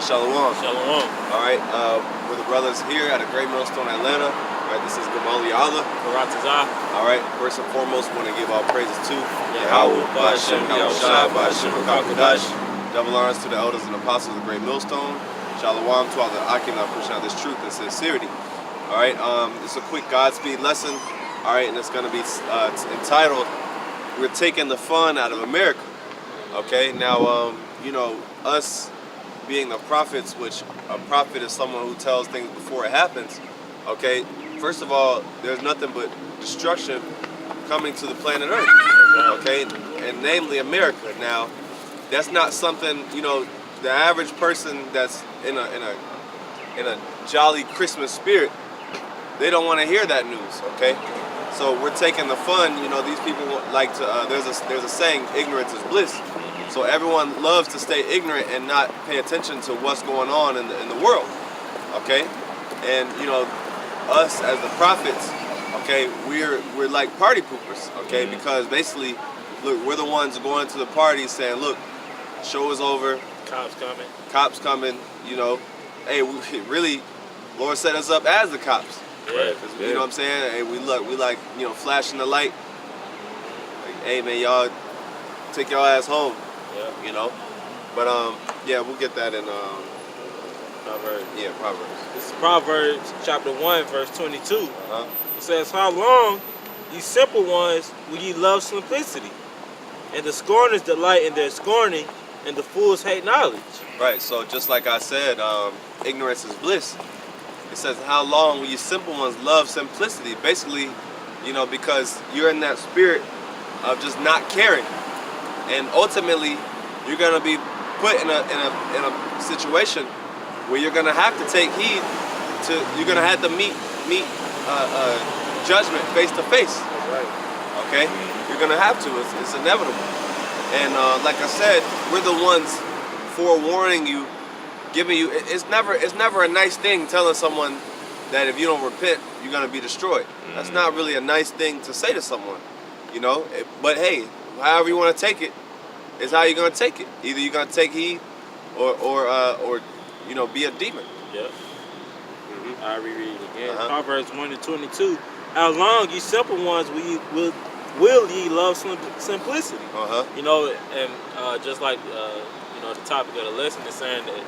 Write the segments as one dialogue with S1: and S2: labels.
S1: Shalom.
S2: Shalom.
S1: All right, we're the brothers here at a Great Millstone, Atlanta. All right, this is Gamal Yallah. All right, first and foremost, want to give all praises to
S2: YAHAWAH, BAHASHAM,
S1: YAHAWASHI,
S2: BAHASHAM,
S1: BAHASHAM. Double honors to the elders and apostles of the Great Millstone. Shalom to all the Akim that are pushing out this truth and sincerity. All right, it's a quick Godspeed lesson. All right, and it's going to be entitled, "We're Taking the Fun Out of America." Okay, now, you know, us being the prophets, which a prophet is someone who tells things before it happens. Okay, first of all, there's nothing but destruction coming to the planet Earth. Okay, and namely America. Now, that's not something, you know, the average person that's in a jolly Christmas spirit, they don't want to hear that news. Okay, so we're taking the fun. You know, these people like to. There's a saying, ignorance is bliss. So everyone loves to stay ignorant and not pay attention to what's going on in the world, okay? And you know, us as the prophets, okay, we're like party poopers, okay? Because basically, look, we're the ones going to the party saying, look, show is over. Cops coming, you know. Hey, we really, Lord set us up as the cops.
S2: Yeah.
S1: You know what I'm saying? Hey, we like, you know, flashing the light. Like, hey man, y'all take your ass home.
S2: Yeah.
S1: You know, but yeah, we'll get that in
S2: Proverbs.
S1: Yeah, Proverbs.
S2: This is Proverbs chapter 1, verse 22. It says, "How long, ye simple ones, will ye love simplicity? And the scorners delight in their scorning, and the fools hate knowledge."
S1: Right. So just like I said, ignorance is bliss. It says, "How long will you simple ones love simplicity?" Basically, you know, because you're in that spirit of just not caring. And ultimately, you're gonna be put in a situation where you're gonna have to take heed to. You're gonna have to meet judgment face to face.
S2: Right.
S1: Okay, you're gonna have to. It's inevitable. And like I said, we're the ones forewarning you, giving you. It's never a nice thing telling someone that if you don't repent, you're gonna be destroyed. That's not really a nice thing to say to someone, you know. But hey, however you want to take it is how you're gonna take it. Either you're gonna take heed, or you know, be a demon.
S2: Yep. I'll reread it again. Proverbs 1 and 22. "How long, ye simple ones, will ye love simplicity?" You know, and just like you know, the topic of the lesson is saying that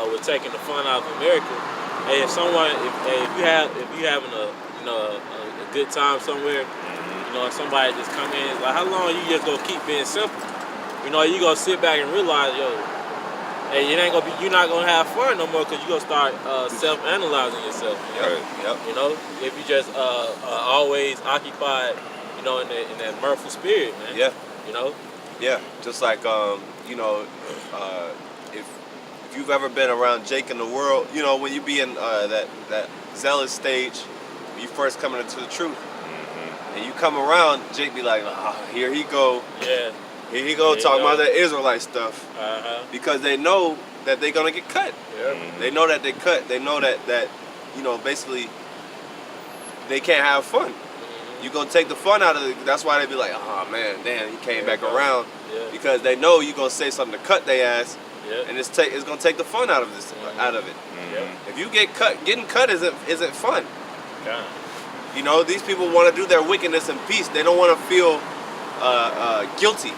S2: we're taking the fun out of America. Hey, if you having a good time somewhere. You know, if somebody just come in, like, how long you just gonna keep being simple? You know, you gonna sit back and realize, yo, hey, you're not gonna have fun no more, because you're gonna start self-analyzing yourself. You know?
S1: Right. Yep.
S2: You know, if you just always occupied, you know, in that mirthful spirit, man.
S1: Yeah.
S2: You know.
S1: Yeah. Just like you know, if you've ever been around Jake in the world, you know, when you be in that zealous stage, when you first coming into the truth. And you come around, Jake be like, oh, here he go.
S2: Yeah.
S1: Here he go talking about that Israelite stuff. Because they know that they're gonna get cut.
S2: Yeah.
S1: They know that they cut. They know that you know, basically they can't have fun. You gonna take the fun out of it. That's why they be like, oh man, damn, he came back around.
S2: Yeah.
S1: Because they know you gonna say something to cut their ass.
S2: Yeah.
S1: And it's gonna take the fun out of this out of it. If you get cut, getting cut isn't fun.
S2: God.
S1: You know, these people want to do their wickedness in peace. They don't want to feel guilty.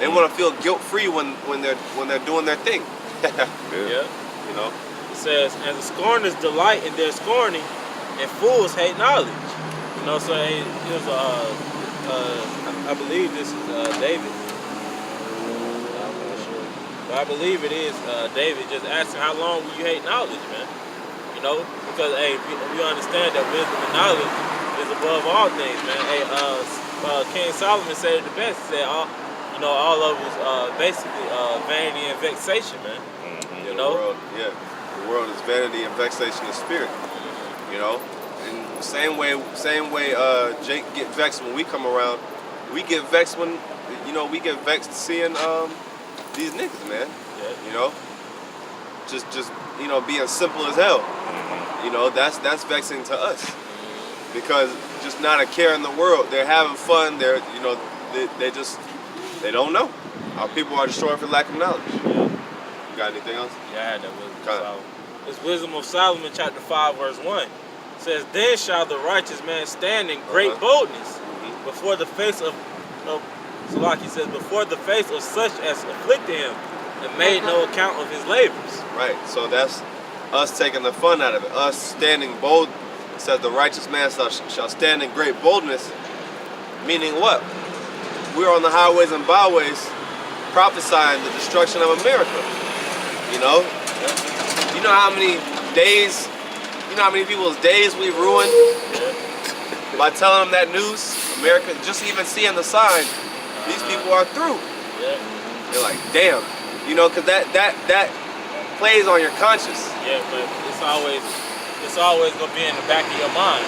S1: They want to feel guilt-free when they're doing their thing.
S2: Yeah.
S1: You know.
S2: It says, "And the scorners delight in their scorning, and fools hate knowledge." You know, so here's I believe this is David. I'm not sure, but I believe it is David just asking, how long will you hate knowledge, man? You know, because hey, you understand that wisdom and knowledge is above all things, man. Hey, King Solomon said it the best. He said, all of it was basically vanity and vexation, man. You know,
S1: the world is vanity and vexation of spirit. You know, and same way Jake get vexed when we come around. We get vexed when, you know, we get vexed seeing these niggas, man.
S2: Yeah.
S1: You know, just you know, being simple as hell. You know, that's vexing to us, because just not a care in the world. They're having fun. They're, you know, they don't know. Our people are destroyed for lack of knowledge. You got anything else?
S2: Yeah, I had that wisdom of Solomon. It's Wisdom of Solomon, chapter 5, verse 1. It says, then shall the righteous man stand in great boldness before the face of Salaki says, before the face of such as afflicted him and made no account of his labors.
S1: Right. So that's us taking the fun out of it. Us standing bold. It says the righteous man shall stand in great boldness. Meaning what? We're on the highways and byways prophesying the destruction of America. You know? You know how many days, you know how many people's days we've ruined by telling them that news? America, just even seeing the sign, these people are through. They're like, damn. You know, because that plays on your conscience.
S2: Yeah, but it's always gonna be in the back of your mind.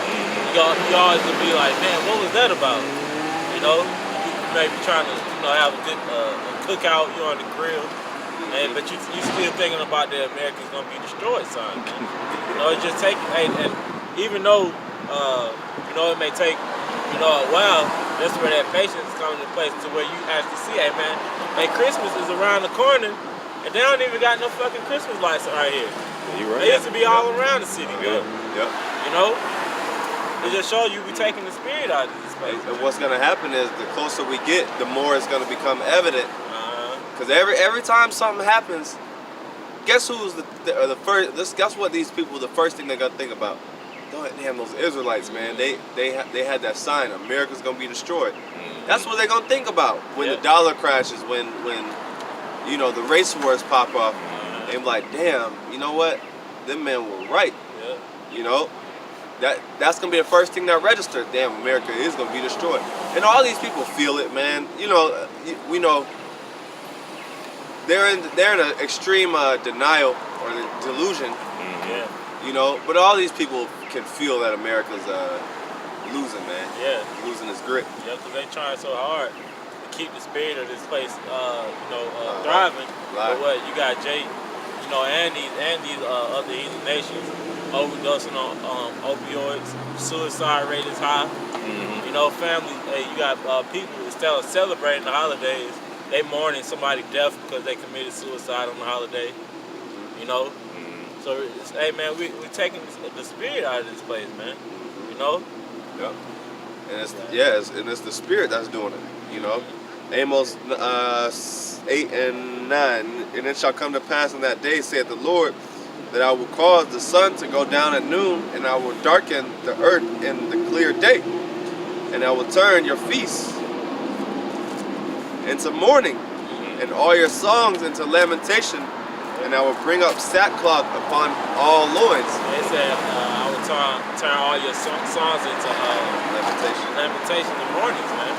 S2: You always gonna be like, man, what was that about? You know, you may be trying to, have a good cookout, you're on the grill, but you still thinking about the America's gonna be destroyed, son. You know, it just take, and even though, it may take, a while, that's where that patience is coming into place to where you actually see, hey man, Christmas is around the corner, and they don't even got no fucking Christmas lights right here.
S1: You're right.
S2: They used to be all around the city, man.
S1: Yeah.
S2: You know? It just shows you we taking the spirit out of this place.
S1: And what's gonna happen is the closer we get, the more it's gonna become evident. Because every time something happens, guess who's the first? Guess what these people, the first thing they're gonna think about? Damn, those Israelites, man. They had that sign, America's gonna be destroyed. That's what they're gonna think about when the dollar crashes, when the race wars pop off. They're like, damn, you know what? Them men were right. You know? That's gonna be the first thing that registered. Damn, America is gonna be destroyed. And all these people feel it, man. You know, we know they're in an extreme denial or delusion. You know, but all these people can feel that America's losing, man. Losing its grip.
S2: Yeah, because they trying so hard to keep the spirit of this place, thriving. But what you got, Jay, and these other heathen nations overdosing on opioids. Suicide rate is high. You know, family. You got people instead of celebrating the holidays, they mourning somebody's death because they committed suicide on the holiday. You know. So, hey man, we're taking the spirit out of this place, man. You know?
S1: Yeah. And it's the spirit that's doing it, you know? Amos 8 and 9. And it shall come to pass in that day, saith the Lord, that I will cause the sun to go down at noon, and I will darken the earth in the clear day. And I will turn your feasts into mourning, and all your songs into lamentation. And I will bring up sackcloth upon all loins.
S2: They said, I will turn all your songs into lamentation and mournings, man.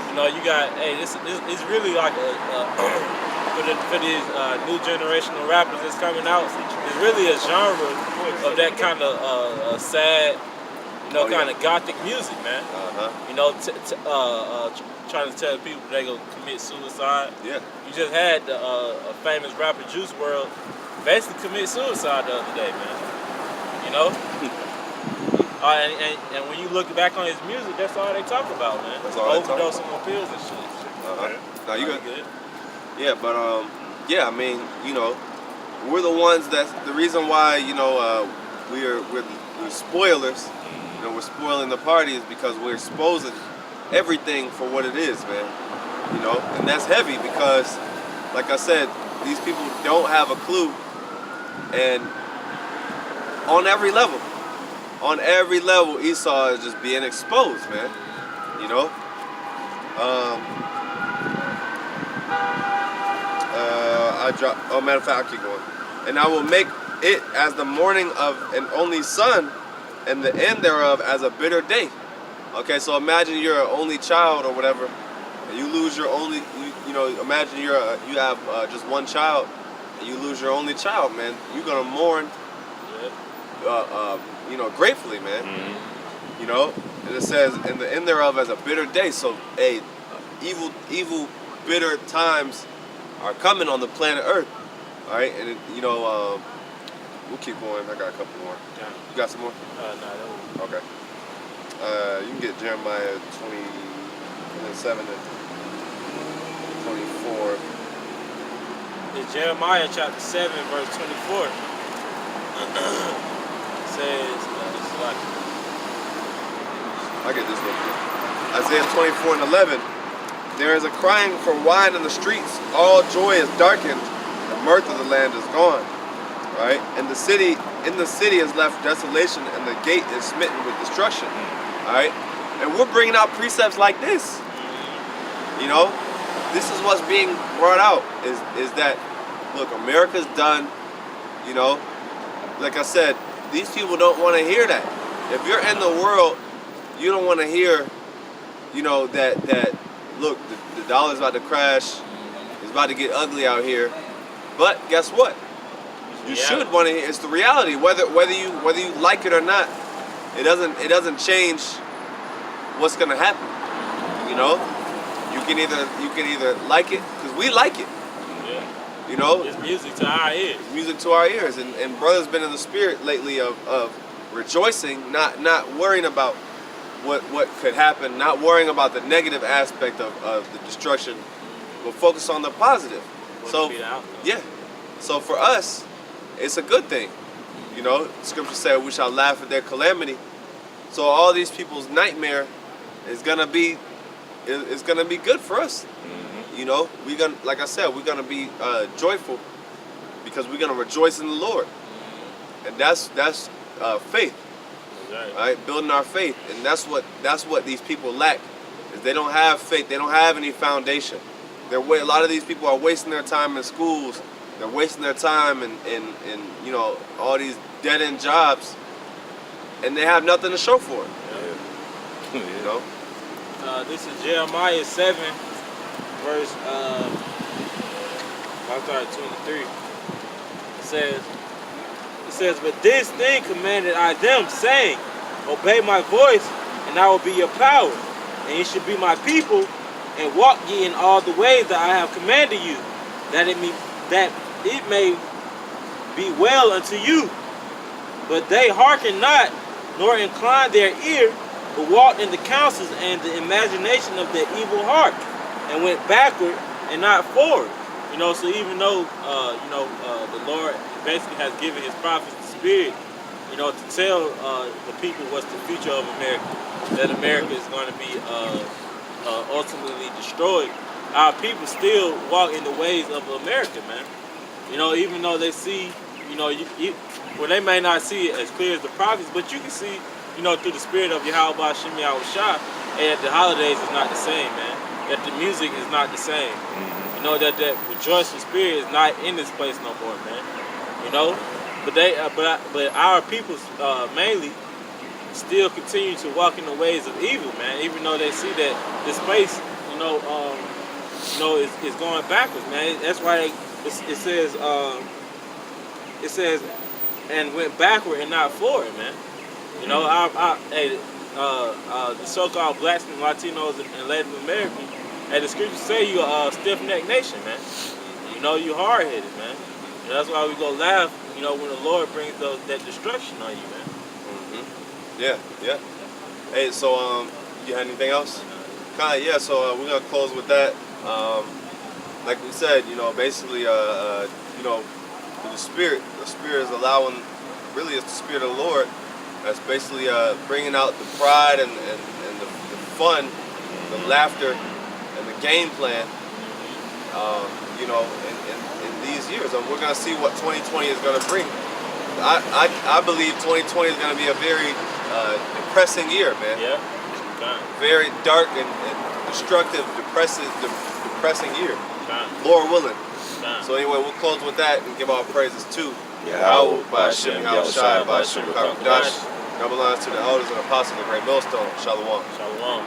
S2: You know, you got, this it's really like for these new generational rappers that's coming out, it's really a genre of that kind of sad, kind of gothic music, man. You know, trying to tell people they gonna commit suicide. You just had a famous rapper, Juice WRLD, basically commit suicide the other day, man. You know? And when you look back on his music, that's all they talk about, man.
S1: That's all
S2: overdosing on pills and shit.
S1: No, you good. Yeah, but I mean, we're the ones that's the reason why, we're spoilers. We're spoiling the party is because we're exposing everything for what it is, man. And that's heavy because, like I said, these people don't have a clue, and on every level, Esau is just being exposed, man. Matter of fact, I'll keep going. And I will make it as the morning of an only son, and the end thereof as a bitter day. Okay, so imagine you're an only child or whatever, and you lose your only, imagine you have just one child, and you lose your only child, man. You're gonna mourn, gratefully, man. And it says, and the end thereof as a bitter day. So, evil, bitter times are coming on the planet Earth. All right, and we'll keep going. I got a couple more. You got some more?
S2: No.
S1: Okay. You can get Jeremiah 27 and 24.
S2: It's Jeremiah chapter 7, verse 24. It says,
S1: I get this real quick. Isaiah 24 and 11. There is a crying for wine in the streets. All joy is darkened. The mirth of the land is gone. Right? And the city is left desolation, and the gate is smitten with destruction. All right? And we're bringing out precepts like this. You know, this is what's being brought out. Is that, look, America's done. You know, like I said, these people don't want to hear that. If you're in the world, you don't want to hear, you know, that look, the dollar's about to crash. It's about to get ugly out here. But guess what? You should want to hear. It's the reality. Whether you like it or not, it doesn't change what's gonna happen. You know, you can either like it, because we like it.
S2: Yeah.
S1: You know,
S2: it's music to our ears.
S1: It's music to our ears, and brother's been in the spirit lately of rejoicing, not worrying about what could happen, not worrying about the negative aspect of the destruction, but focus on the positive. So yeah, so for us, it's a good thing. You know, scripture said we shall laugh at their calamity. So all these people's nightmare is gonna be good for us. Mm-hmm. You know, like I said, we're gonna be joyful because we're gonna rejoice in the Lord, and that's faith. Right, building our faith, and that's what these people lack, is they don't have faith. They don't have any foundation. A lot of these people are wasting their time in schools. They're wasting their time in you know, all these dead end jobs, and they have nothing to show for it. Yeah. You know.
S2: This is Jeremiah 7, verse 23. It says, but this thing commanded I them, saying, obey my voice, and I will be your power, and ye should be my people, and walk ye in all the ways that I have commanded you, that it may be well unto you. But they hearken not, nor incline their ear, but walked in the counsels and the imagination of their evil heart, and went backward and not forward. You know, so even though the Lord basically has given his prophets the spirit, you know, to tell the people what's the future of America, that America is going to be ultimately destroyed, our people still walk in the ways of America, man. You know, even though they see, you know, well, they may not see it as clear as the prophets, but you can see, you know, through the spirit of YAHAWASHI, and the holidays is not the same, man. That the music is not the same. Mm-hmm. You know, that rejoicing spirit is not in this place no more, man. You know, but our people mainly still continue to walk in the ways of evil, man. Even though they see that this place, is going backwards, man. That's why it says, and went backward and not forward, man. You know, the so-called blacks and Latinos and Latin Americans, the scriptures say you're a stiff-necked nation, man. You know, you hard-headed, man. And that's why we go laugh, you know, when the Lord brings that destruction on you, man.
S1: Mm-hmm. Yeah. Hey, so you had anything else? Yeah. So we're gonna close with that. Like we said, you know, basically, you know, the spirit is allowing. Really, it's the spirit of the Lord that's basically bringing out the pride and the fun, the laughter, and the game plan. You know, in these years, and we're gonna see what 2020 is gonna bring. I believe 2020 is gonna be a very depressing year, man.
S2: Yeah.
S1: Very dark and destructive, depressing year. Lord willing. So anyway, we'll close with that and give our praises to
S3: YAHAWAH, BAHASHAM, YAHAWASHI, BAHASHAM,
S2: Double
S1: Double honors to the elders and apostles of the great millstone. Shalom.
S2: Shalom.